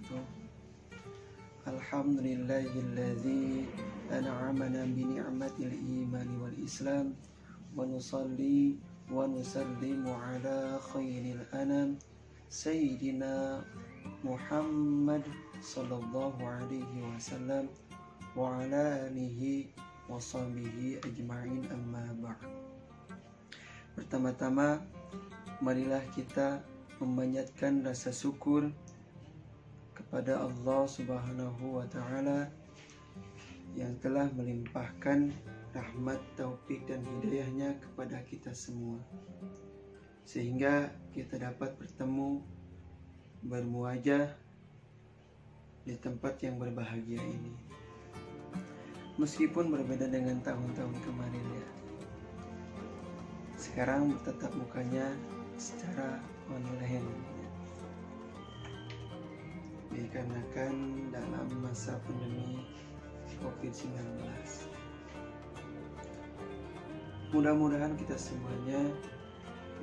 wabarakatuh. Alhamdulillahilladzi an'amana bi ni'matil imani wal islam wa nusalli wa nusallimu ala khairil anam sayyidina Muhammad sallallahu alaihi wasallam wa ala alihi wa sahbihi ajma'in, amma ba'd. Pertama-tama marilah kita memanjatkan rasa syukur kepada Allah Subhanahu wa Ta'ala yang telah melimpahkan rahmat, taufik dan hidayahnya kepada kita semua, sehingga kita dapat bertemu, bermuajah di tempat yang berbahagia ini. Meskipun berbeda dengan tahun-tahun kemarin ya, sekarang tetap mukanya secara online dikarenakan dalam masa pandemi COVID-19. Mudah-mudahan kita semuanya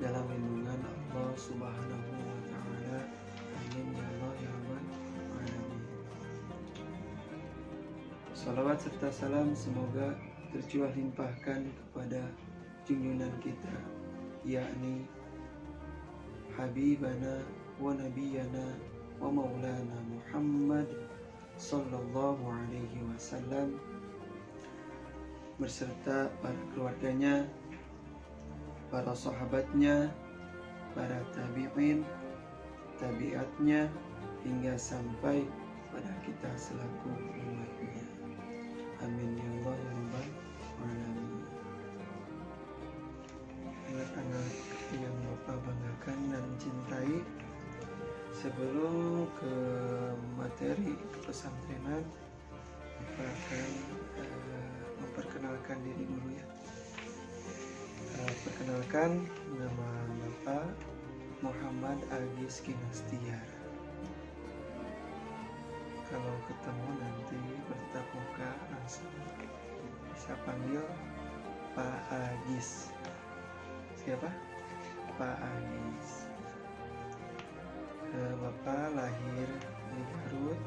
dalam lindungan Allah Subhanahu wa Ta'ala. Amin ya Allah ya Rabbal alamin. Salawat serta salam semoga tercurah limpahkan kepada junjungan kita, yakni Habibana wa Nabiyana wa Maulana Muhammad sallallahu alaihi wasallam berserta para keluarganya, para sahabatnya, para tabi'in, tabi'atnya, hingga sampai pada kita selaku umatnya. Amin ya Allah ya Rabbal alamin. Anak-anak yang Bapak banggakan dan cintai, sebelum ke materi kepesantrenan, Bapak akan memperkenalkan diri dulu ya. Perkenalkan, nama Bapak Muhammad Agis Kinastiar. Kalau ketemu nanti bertatap muka langsung bisa panggil Pak Agis. Siapa? Pak Agis. Bapak lahir di Garut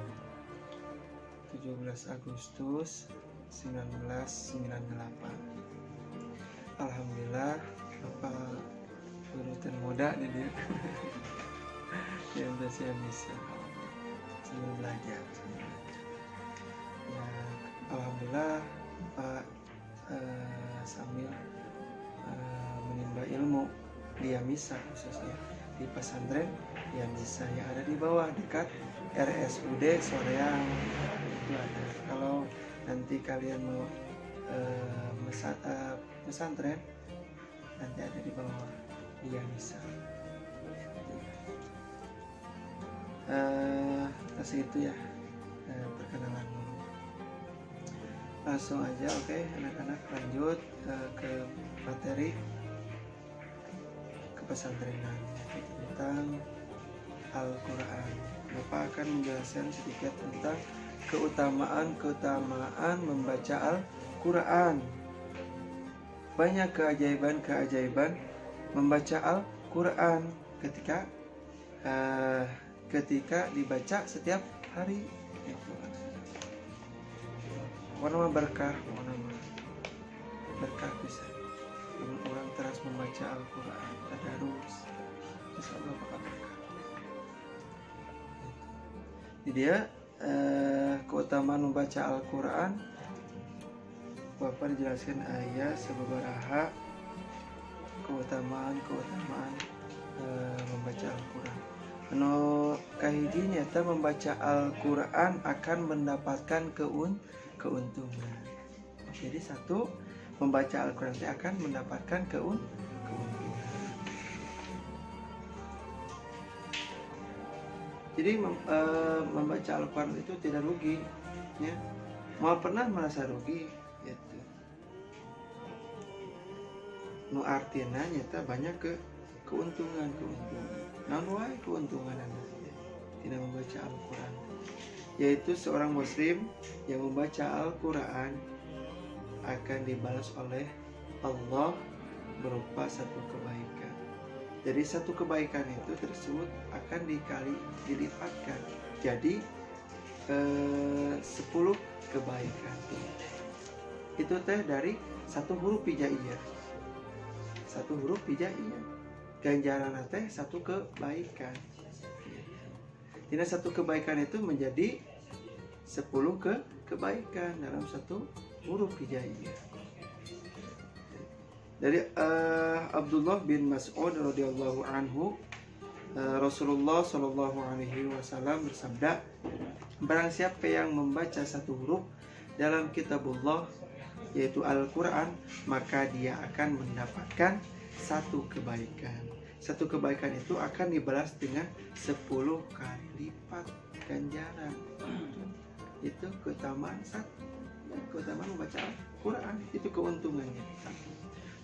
17 Agustus 1998. Alhamdulillah Bapak urutan muda nih dia. Yang usia bisa sambil belajar. Ya, alhamdulillah Bapak sambil menimba ilmu di Yamisa, khususnya di pesantren Yamisa yang ada di bawah dekat RSUD Soreang. Itu ada. Kalau nanti kalian mau pesantren, nanti ada di bawah di Yamisa. Kasih itu ya, perkenalan dulu. Langsung aja, oke, anak-anak lanjut ke materi kepesantrenan tentang Al-Quran. Bapak akan menjelaskan sedikit tentang keutamaan membaca Al-Quran. Banyak keajaiban membaca Al-Quran ketika dibaca setiap hari. Itu warna berkah bisa. Orang terus membaca Al-Quran, tadarus, insya Allah bakal berkah. Jadi ya, keutamaan membaca Al-Quran, Bapak dijelaskan ayat sebeberapa keutamaan membaca Al-Quran. Kahiji nyata membaca Al-Quran akan mendapatkan keuntungan. Jadi satu, membaca Al-Quran akan mendapatkan keuntungan. Jadi membaca Al-Quran itu tidak rugi, ya. Mau pernah merasa rugi, gitu. Nu artinya nyata banyak keuntungan. Naon wae keuntungan tidak membaca Al-Quran, yaitu seorang muslim yang membaca Al-Quran akan dibalas oleh Allah berupa satu kebaikan. Jadi satu kebaikan itu tersebut akan dilipatkan jadi 10 kebaikan. Itu teh dari satu huruf hijaiyah. Satu huruf hijaiyah. Ganjaran teh satu kebaikan. Tidak satu kebaikan itu menjadi 10 kebaikan dalam satu huruf hijaiyah. Dari Abdullah bin Mas'ud radhiyallahu anhu, Rasulullah Shallallahu Alaihi Wasallam bersabda, barang siapa yang membaca satu huruf dalam kitabullah, yaitu Al-Quran, maka dia akan mendapatkan satu kebaikan. Satu kebaikan itu akan dibalas dengan 10 kali lipat ganjaran. Itu keutamaan keutamaan membaca Al-Quran, itu keuntungannya.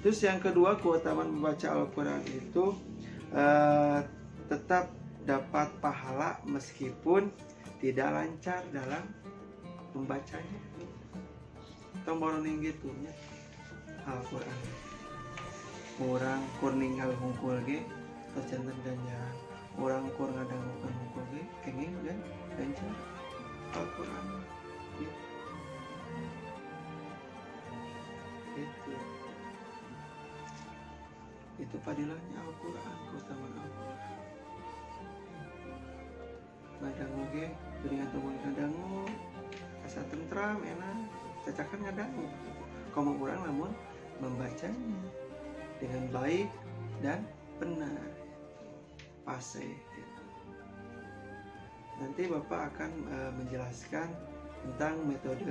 Terus yang kedua, keutamaan membaca Al-Quran itu tetap dapat pahala meskipun tidak lancar dalam membacanya. Tombol gitu ya Al-Quran. Orang kur ninggal hungkul ge tercantum ganjaran. Orang kur ngadangukeun hungkul ge kenging dan ganjaran Al-Quran. Itu padilahnya Al-Quran, keutamaan Al-Quran. Ngadangu ge dengan tembung ngadangu asa tentram enak, cacakan ngadangu. Komo urang namun membacanya dengan baik dan benar, fase gitu. Nanti Bapak akan menjelaskan tentang metode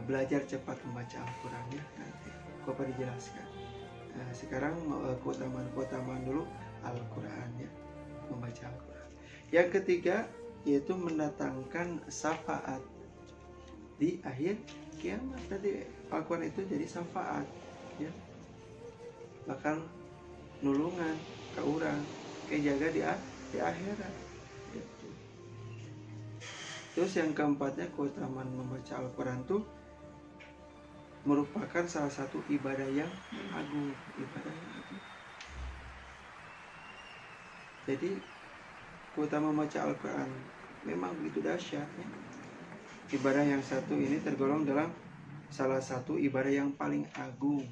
belajar cepat membaca Al-Quran ya, nanti Bapak dijelaskan. Sekarang keutamaan dulu Al-Quran ya, membaca Al-Quran. Yang ketiga yaitu mendatangkan syafaat di akhir kiamat. Tadi Al-Quran itu jadi syafaat ya, bahkan nulungan ke orang kayak jaga di akhirat gitu. Terus yang keempatnya, keutamaan membaca Al-Quran tuh merupakan salah satu ibadah yang agung, Jadi keutamaan membaca Al-Quran memang begitu dahsyat ya. Ibadah yang satu ini tergolong dalam salah satu ibadah yang paling agung.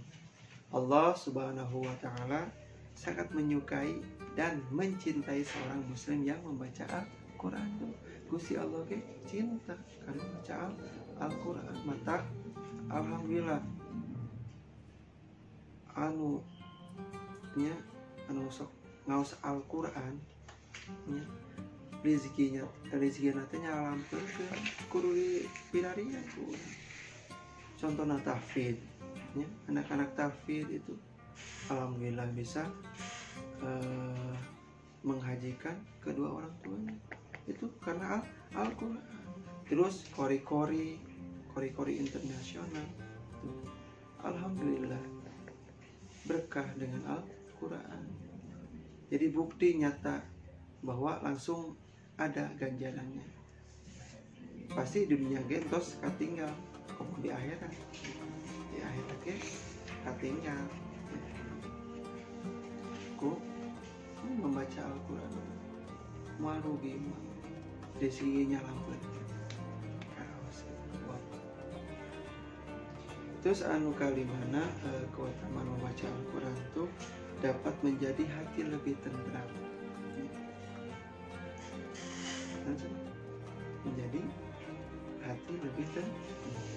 Allah Subhanahu wa Ta'ala sangat menyukai dan mencintai seorang muslim yang membaca Al-Quran. Gusti Allah ke cinta karena membaca Al-Quran. Mata alhamdulillah anu sok ngaos Al-Quran nya rezekinya teh nyalamkeun kudu dipilarian ku. Contohna tahfidz ya, anak-anak tahfidz itu alhamdulillah bisa menghajikan kedua orang tuanya itu karena Al-Quran. Terus kori-kori internasional tuh, alhamdulillah berkah dengan Al-Quran. Jadi bukti nyata bahwa langsung ada ganjarannya. Pasti dunia gentos katinggal, kamu di akhirat ke katinggal. Ku membaca Al-Quran moal rugi desinya lampeun. Terus anu kalimana keutamaan membaca Al-Quran itu dapat menjadi hati lebih tenteram. Menjadi hati lebih tenteram.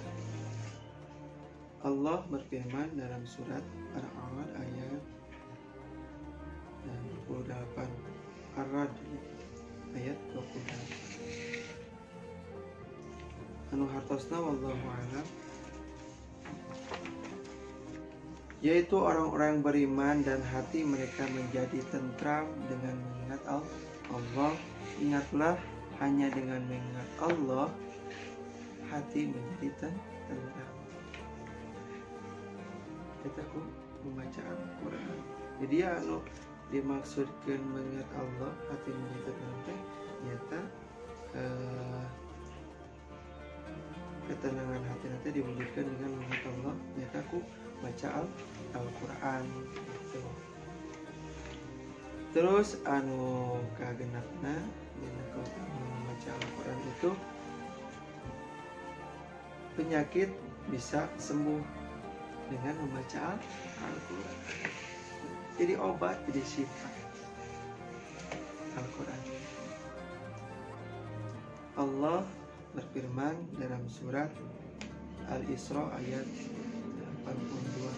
Allah berfirman dalam surat Ar-Ra'd ayat 28, Ar-Ra'd ayat 28. Anu hartosna wallahu a'lam, yaitu orang-orang beriman dan hati mereka menjadi tentram dengan mengingat Allah. Ingatlah, hanya dengan mengingat Allah hati menjadi tentram. Kita membaca Al-Quran, jadi ya dimaksudkan mengingat Allah hati menjadi tentram nyata ketenangan hati nanti diwujudkan dengan mengingat Allah. Nyata aku baca Al-Quran gitu. Terus anu kagenapna dina keutamaan membaca Al-Quran itu penyakit bisa sembuh dengan membaca Al-Quran. Jadi obat, jadi sifat Al-Quran. Allah berfirman dalam surat Al-Isra ayat 82.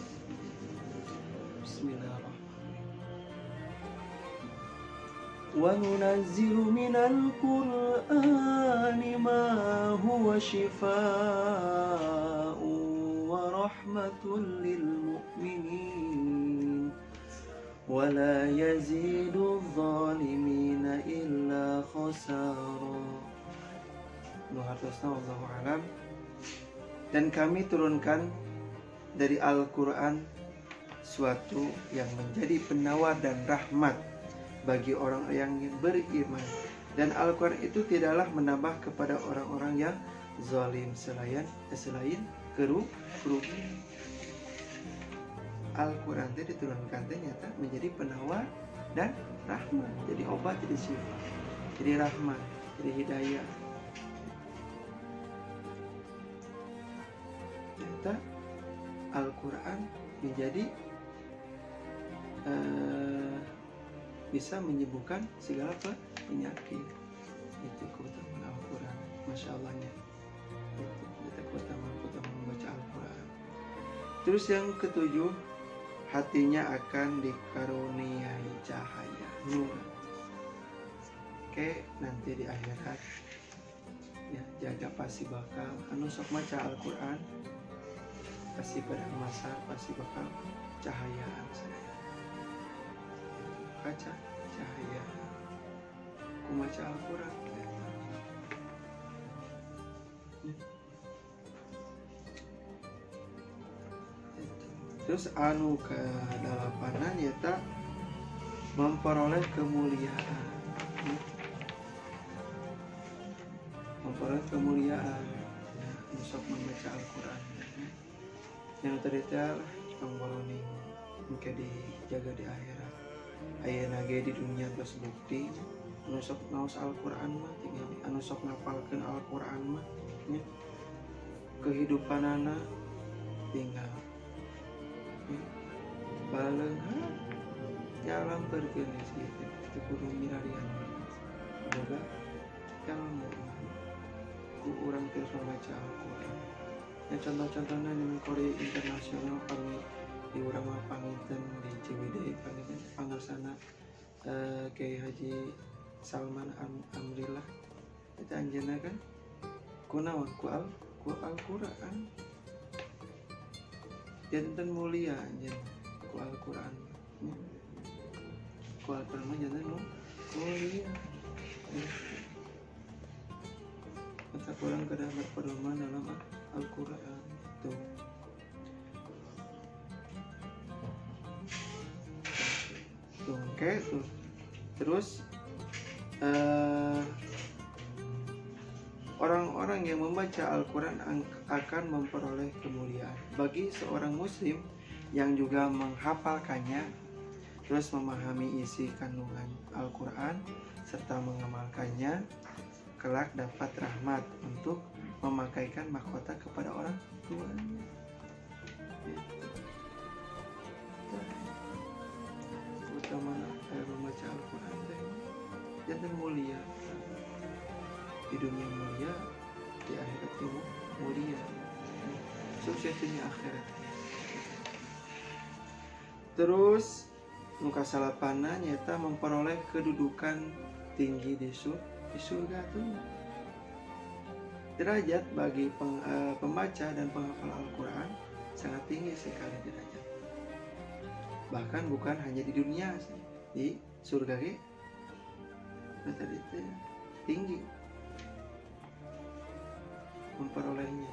Bismillahirrahmanirrahim. وَنُنَزِّلُ مِنَ الْقُرْآنِ مَا هُوَ شِفَاءٌ وَرَحْمَةٌ لِلْمُؤْمِنِينَ وَلَا يَزِيدُ الظَّالِمِينَ إِلَّا خَسَارًا. Wallahu a'lam. Dan kami turunkan dari Al-Quran suatu yang menjadi penawar dan rahmat bagi orang yang beriman. Dan Al-Quran itu tidaklah menambah kepada orang-orang yang zalim selain kerugian. Al-Quran itu diturunkan ternyata menjadi penawar dan rahmat. Jadi obat, jadi sifat, jadi rahmat, jadi hidayah. Ternyata Al-Quran menjadi bisa menyembuhkan segala penyakit. Itu keutamaan Al-Quran, masya Allahnya. Itu keutamaan membaca Al-Quran. Terus yang ketujuh, hatinya akan dikaruniai cahaya nur. Oke, nanti di akhirat ya, jaga pasti bakal anu sok maca Al-Quran pasti pada masa pasti bakal cahayaan saya. Baca cahaya ku maca Al-Quran. Terus anu ke-8 yaitu memperoleh kemuliaan. Memperoleh kemuliaan ya, untuk membaca Al-Quran. Yang tadi teh pangboloni mungkin dijaga di akhirat. Ayeuna ge di dunia terus bukti anu sok naos Al-Quran mah tinggal anu sok ngapalkeun Al-Quran mah ya. Kehidupanana tinggal baleungha nyalam bergenis gitu itu kudu mirarian boga ilmu ku urang terus membaca Al-Quran. Ya contoh-contohnya di Korea internasional kami di urang mah panginten di Ciwidey panginten pangarsana Kiai Haji Salman Amrillah itu anjeunna kan kunaon ku Al-Quran janten mulia anjeun ku Al-Quran ku Al-Quran mah janten mulia kata Quran kada berpedoman dalam Al-Quran tuh. Tuh, oke tuh. Terus orang-orang yang membaca Al-Quran akan memperoleh kemuliaan. Bagi seorang muslim yang juga menghafalkannya, terus memahami isi kandungan Al-Quran serta mengamalkannya, kelak dapat rahmat untuk memakaikan mahkota kepada orang tuanya. Utamana membaca Al-Quran jangan mulia di dunia mulia, di akhirat mulia, sukses dunia akhirat. Terus muka salapana nyata memperoleh kedudukan tinggi di surga tuh. Derajat bagi pembaca dan penghafal Al-Quran sangat tinggi sekali derajat. Bahkan bukan hanya di dunia sih, di surga ge tadi itu tinggi memperolehnya.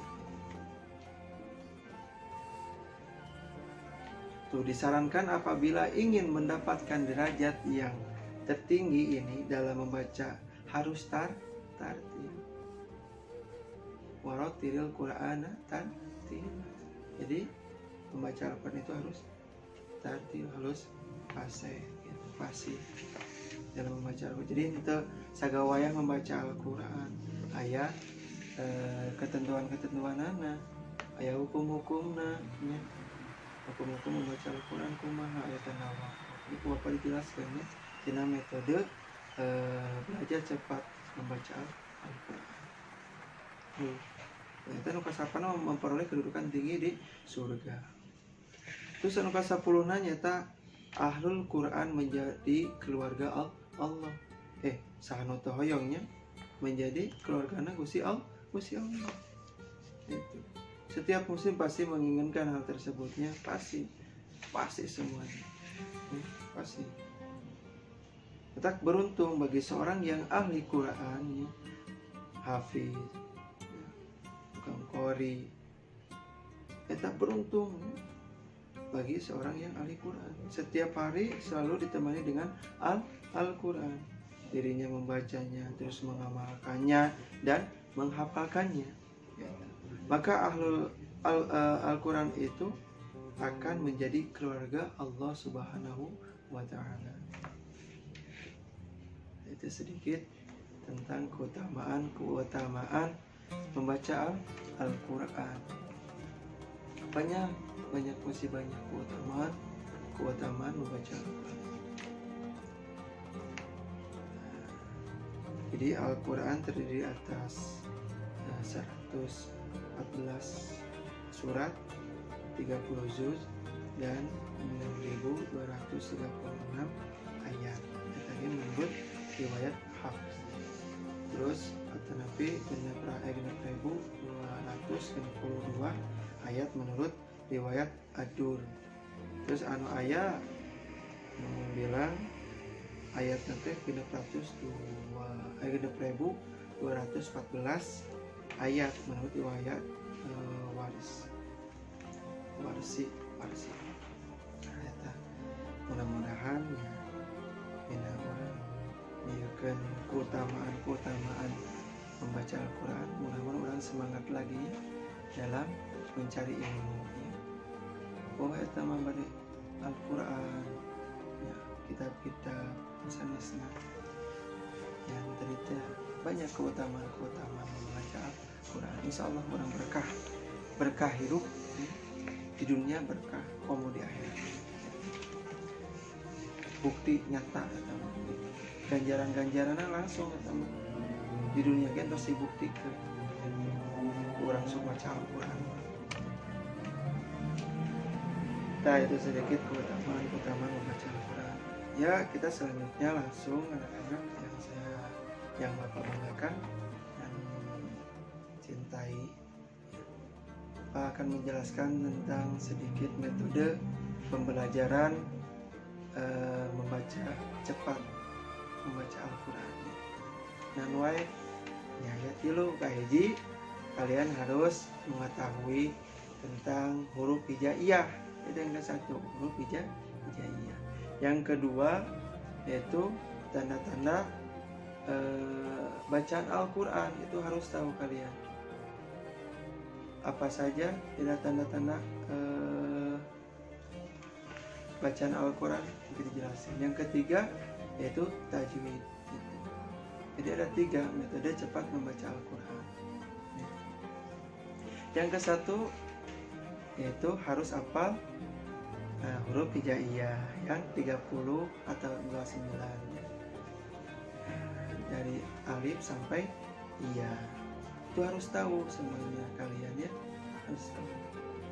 Tuh disarankan apabila ingin mendapatkan derajat yang tertinggi ini dalam membaca harus tartil. Warotilil Qur'ana tartil. Jadi membaca Al-Quran itu harus tartil, harus fase, gitu. fasih dalam membaca Al-Quran. Jadi itu sagawaya membaca Al-Quran aya ketentuan-ketentuanana, aya hukum-hukumna nya. Hukum-hukum membaca Al-Quran kumaha aya tanawa. Ini kuapa dijelaskan ya tina metode belajar cepat membaca Al-Quran. Ternyata nu kasapana memperoleh kedudukan tinggi di surga. Terus anu ka-10 nyata ahlul Quran menjadi keluarga Allah. Sahanu teu hoyongnya menjadi keluargana Gusti Allah. Itu. Setiap muslim pasti menginginkan hal tersebutnya, pasti semuanya. Pasti. Tetap beruntung bagi seorang yang ahli Quran, hafiz, tukang qori. Tetap beruntung bagi seorang yang ahli Quran. Setiap hari selalu ditemani dengan Al-Quran. Dirinya membacanya, terus mengamalkannya dan menghafalkannya. Maka ahlul Al-Quran itu akan menjadi keluarga Allah Subhanahu wa Ta'ala. Itu sedikit tentang keutamaan membaca Al-Quran. Banyak keutamaan membaca Al-Quran. Jadi Al-Quran terdiri atas 114 surat, 30 juz dan 6.236 ayat. Tadi menurut riwayat Hafs. Terus At-Tanafi 6.262 ayat menurut riwayat Ad-Dur. Terus anu aya bilang ayat nanti 6.214 ayat menurut riwayat Warsi. Mudah-mudahan ya bina orang niakeun keutamaan membaca Al-Quran. Mudah-mudahan orang semangat lagi dalam mencari ilmu. Eta mah bade Al-Quran ya, kitab-kitab sanesna yang terita banyak keutamaan membaca Al-Quran. Insyaallah orang berkah hidup di dunia, berkah komo di akhirat. Bukti nyata ganjaran-ganjaranna langsung di dunia kan terus dibuktikan orang sok baca Al-Quran. Nah, itu sedikit keutamaan membaca Al-Quran. Ya, kita selanjutnya langsung anak-anak yang Bapak banggakan dan cintai. Bapak akan menjelaskan tentang sedikit metode pembelajaran membaca Al-Quran. Dan ya tilu kahiji kalian harus mengetahui tentang huruf hijaiyah. Itu yang ke-1, huruf hijaiyah. Yang kedua yaitu tanda-tanda bacaan Al-Quran. Itu harus tahu kalian. Apa saja tidak tanda-tanda bacaan Al-Quran itu dijelasin. Yang ketiga yaitu tajwid. Jadi ada 3 metode cepat membaca Al-Quran. Yang ke-1 yaitu harus hafal huruf hijaiyah yang 30 atau 29 dari alif sampai iya. Itu harus tahu semuanya kalian ya, harus tahu.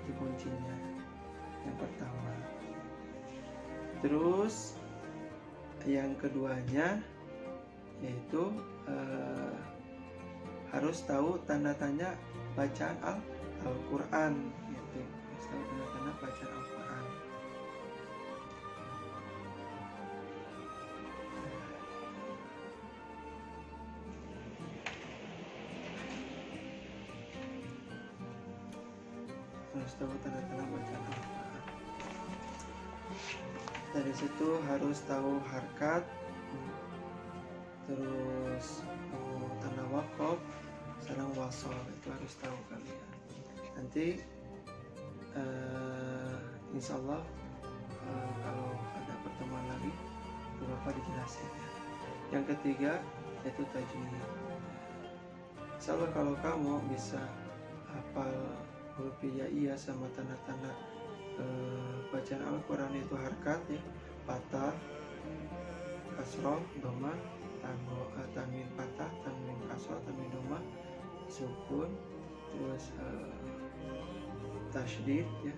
Itu kuncinya yang pertama. Terus yang keduanya yaitu harus tahu tanda-tanda bacaan Al-Quran gitu. Harus tahu tanda-tanda bacaan Al-Quran. Harus tahu tanda-tanda bacaan Al-Quran. Dari situ harus tahu harkat, terus tanda waqaf, sareng wasol, itu harus tahu kalian. Nanti insyaallah kalau ada pertemuan lagi di Bapak dijelasin ya. Yang ketiga yaitu tajwid. Insya Allah kalau kamu bisa hafal huruf hijaiyah sama tanda-tanda bacaan Al-Quran itu harkat ya, patah, kasroh, dhamma, tanwin patah, tanwin kasroh, tanwin dhamma, sukun, terus tasydid ya,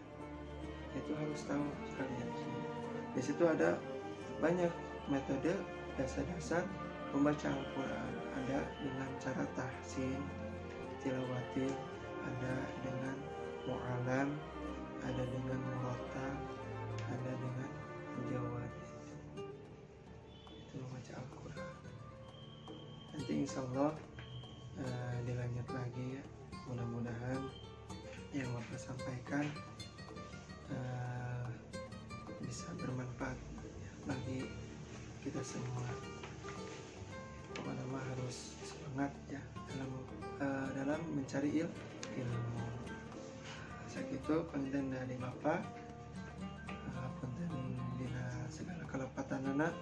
itu harus tahu sekalian. Di situ ada banyak metode dasar-dasar membaca Al-Quran. Ada dengan cara tahsin, tilawatil, ada dengan mu'alam, ada dengan murattal, ada dengan mujawad. Itu membaca Al-Quran. Nanti insya Allah dilanjut lagi ya. Mudah-mudahan yang Bapak sampaikan bisa bermanfaat ya, bagi kita semua. Pokoknya harus semangat ya dalam mencari ilmu. Sakitu konten dari Bapak, konten dina segala kelepatan anak.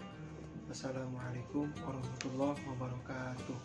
Wassalamualaikum warahmatullahi wabarakatuh.